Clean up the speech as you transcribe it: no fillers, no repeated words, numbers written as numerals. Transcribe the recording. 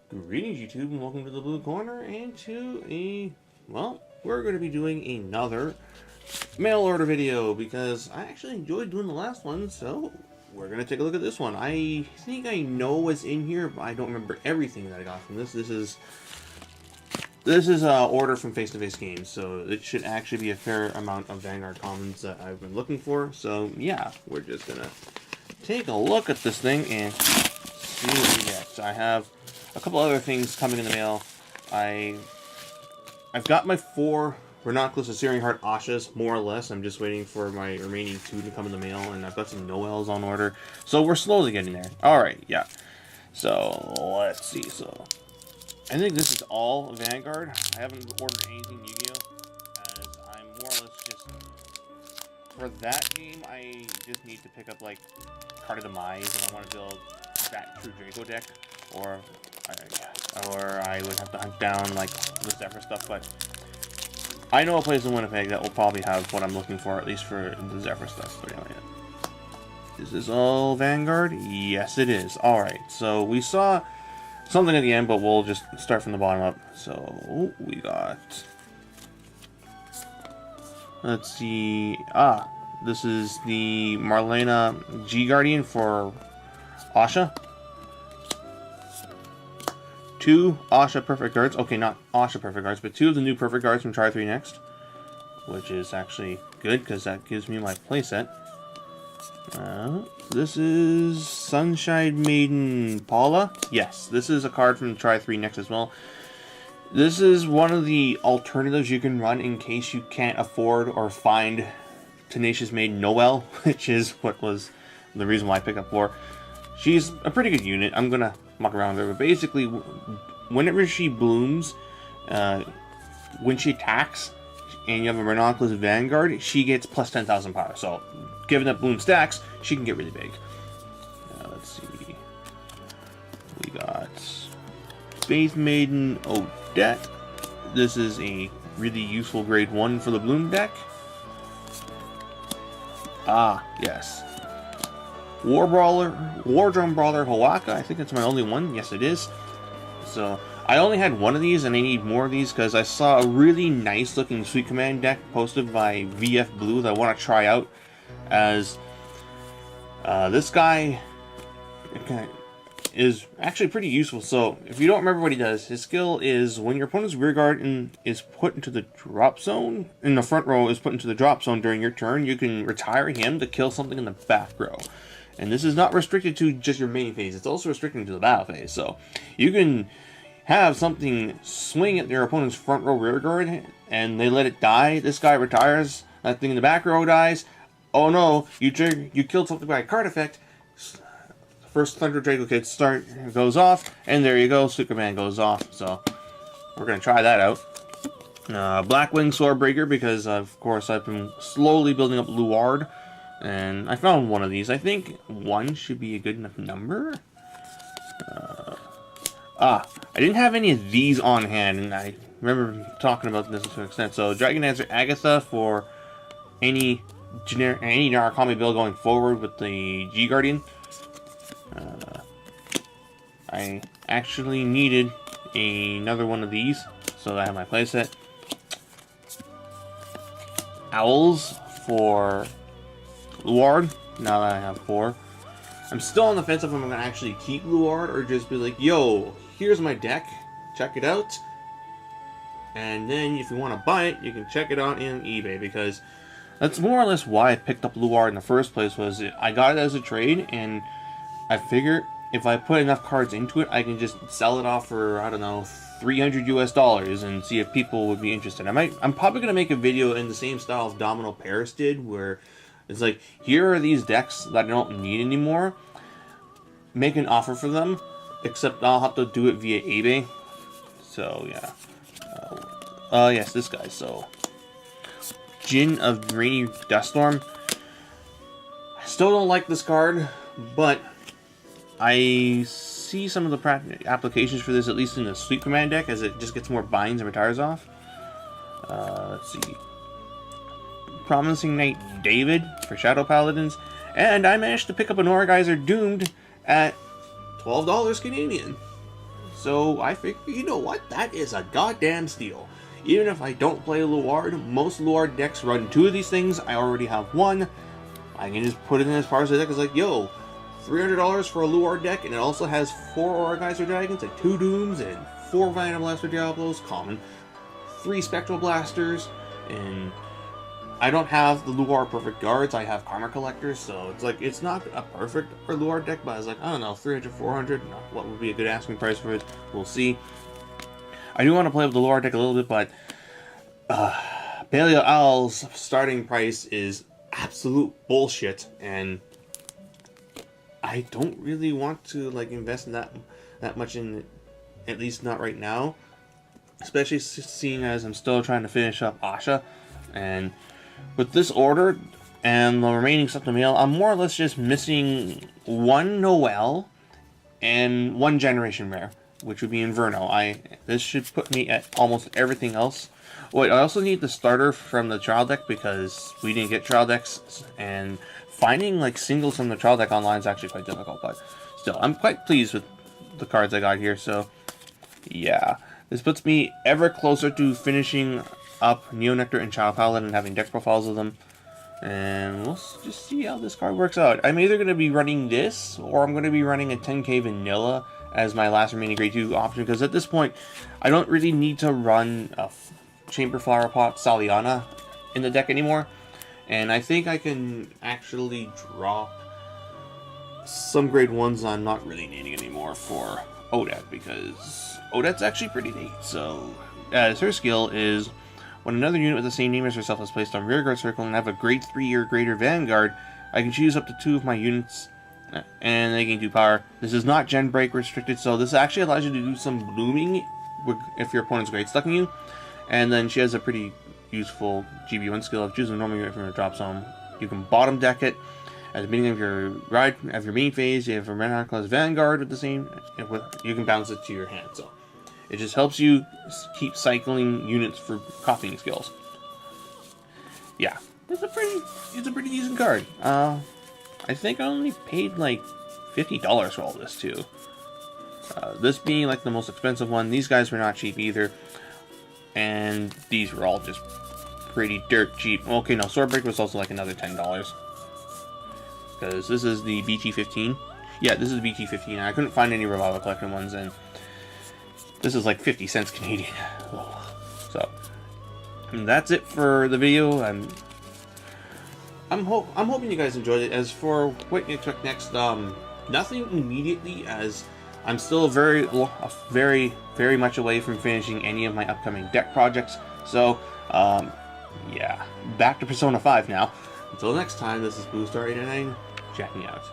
Greetings YouTube and welcome to the Blue Corner and we're going to be doing another mail order video because I actually enjoyed doing the last one, so we're going to take a look at this one. I think I know what's in here, but I don't remember everything that I got from this. This is an order from Face to Face Games, so it should actually be a fair amount of Vanguard commons that I've been looking for. So yeah, we're just going to take a look at this thing and see what we get. So I have a couple other things coming in the mail. I've got my 4 Ranunculus of Searing Heart Ashas, more or less. I'm just waiting for my remaining 2 to come in the mail, and I've got some Noels on order. So we're slowly getting there. Alright, yeah. So, let's see. So, I think this is all Vanguard. I haven't ordered anything Yu-Gi-Oh! As I'm more or less just... For that game, I just need to pick up, like, Card of Demise, and I want to build that True Draco deck. Or I would have to hunt down like the Zephyr stuff, but I know a place in Winnipeg that will probably have what I'm looking for, at least for the Zephyr stuff. But anyway, is this all Vanguard? Yes, it is. Alright, so we saw something at the end, but we'll just start from the bottom up. So, we got... Let's see... this is the Marlena G-Guardian for Asha. 2 Asha Perfect Guards. Okay, not Asha Perfect Guards, but 2 of the new Perfect Guards from Tri 3 Next. Which is actually good, because that gives me my playset. This is Sunshine Maiden Paula. Yes, this is a card from Tri 3 Next as well. This is one of the alternatives you can run in case you can't afford or find Tenacious Maiden Noelle, which is what was the reason why I picked up 4. She's a pretty good unit. I'm going to muck around with her, but basically, whenever she blooms, when she attacks, and you have a Ranunculus Vanguard, she gets plus 10,000 power. So, given that bloom stacks, she can get really big. Let's see. We got Space Maiden Odette. This is a really useful grade 1 for the bloom deck. Yes. War Drum Brawler Hawaka. I think that's my only one. Yes, it is. So, I only had one of these, and I need more of these, because I saw a really nice looking Sweet Command deck posted by VF Blue that I want to try out, as this guy is actually pretty useful. So, if you don't remember what he does, his skill is when your opponent's rearguard is put into the drop zone, in the front row is put into the drop zone during your turn, you can retire him to kill something in the back row. And this is not restricted to just your main phase, it's also restricted to the battle phase. So, you can have something swing at your opponent's front row rearguard, and they let it die. This guy retires, that thing in the back row dies. Oh no, you killed something by a card effect. First Thunder Draco Kid goes off, and there you go, Superman goes off. So, we're going to try that out. Blackwing Swordbreaker, because of course I've been slowly building up Luard. And I found one of these. I think 1 should be a good enough number. I didn't have any of these on hand, and I remember talking about this to an extent. So, Dragon Dancer Agatha for any Narukami build going forward with the G-Guardian. I actually needed another one of these, so I have my playset. Owls for Luard, now that I have 4. I'm still on the fence if I'm going to actually keep Luard or just be like, yo, here's my deck, check it out. And then if you want to buy it, you can check it out on eBay, because that's more or less why I picked up Luard in the first place. Was I got it as a trade, and I figure if I put enough cards into it, I can just sell it off for, I don't know, $300 US and see if people would be interested. I'm probably going to make a video in the same style of Domino Paris did, where it's like, here are these decks that I don't need anymore. Make an offer for them, except I'll have to do it via eBay. So, yeah. Yes, this guy. So, Jin of Rainy Duststorm. I still don't like this card, but I see some of the applications for this, at least in the Sweet Command deck, as it just gets more binds and retires off. Let's see. Promising Knight David for Shadow Paladins, and I managed to pick up an Aura Geyser Doomed at $12 Canadian. So I figured, you know what, that is a goddamn steal. Even if I don't play Luard, most Luard decks run 2 of these things. I already have 1. I can just put it in as part of the deck. It's like, yo, $300 for a Luard deck, and it also has 4 Aura Geyser Dragons, and 2 Dooms, and 4 Vine Blaster Diablos, common, 3 Spectral Blasters, and I don't have the Luard Perfect Guards, I have Karma Collectors, so it's like, it's not a perfect Luard deck, but I was like, I don't know, 300, 400, what would be a good asking price for it, we'll see. I do want to play with the Luard deck a little bit, but Paleo Owl's starting price is absolute bullshit, and I don't really want to like invest in that much in it, at least not right now, especially seeing as I'm still trying to finish up Asha, and with this order and the remaining stuff to mail, I'm more or less just missing 1 Noel and 1 Generation Rare, which would be Inverno. This should put me at almost everything else. Wait, I also need the starter from the trial deck because we didn't get trial decks, and finding like singles from the trial deck online is actually quite difficult, but still, I'm quite pleased with the cards I got here, so yeah. This puts me ever closer to finishing up Neo Nectar and Child Paladin and having deck profiles of them, and we'll just see how this card works out. I'm either going to be running this, or I'm going to be running a 10k Vanilla as my last remaining grade 2 option, because at this point, I don't really need to run a Chamber Flower Pot Saliana in the deck anymore, and I think I can actually drop some grade 1s I'm not really needing anymore for Odette, because Odette's actually pretty neat. So, as her skill is, when another unit with the same name as herself is placed on Rearguard Circle and have a grade 3 or greater Vanguard, I can choose up to 2 of my units and they gain 2 power. This is not Gen Break restricted, so this actually allows you to do some blooming if your opponent's grade stuck in you. And then she has a pretty useful GB1 skill of choosing a normal unit from your drop zone. You can bottom deck it at the beginning of your main phase. You have a Red Class Vanguard with the same. You can bounce it to your hand, so it just helps you keep cycling units for copying skills. Yeah, it's a pretty decent card. I think I only paid like $50 for all this too. This being like the most expensive one. These guys were not cheap either. And these were all just pretty dirt cheap. Okay, no, Swordbreaker was also like another $10. Because this is the BT-15. Yeah, this is the BT-15. I couldn't find any Revival Collection ones, and this is like 50 cents Canadian. So, and that's it for the video. I'm hoping you guys enjoyed it. As for what you expect next, nothing immediately, as I'm still very much away from finishing any of my upcoming deck projects. So, yeah, back to Persona 5 now. Until next time, this is BlueStar899, checking out.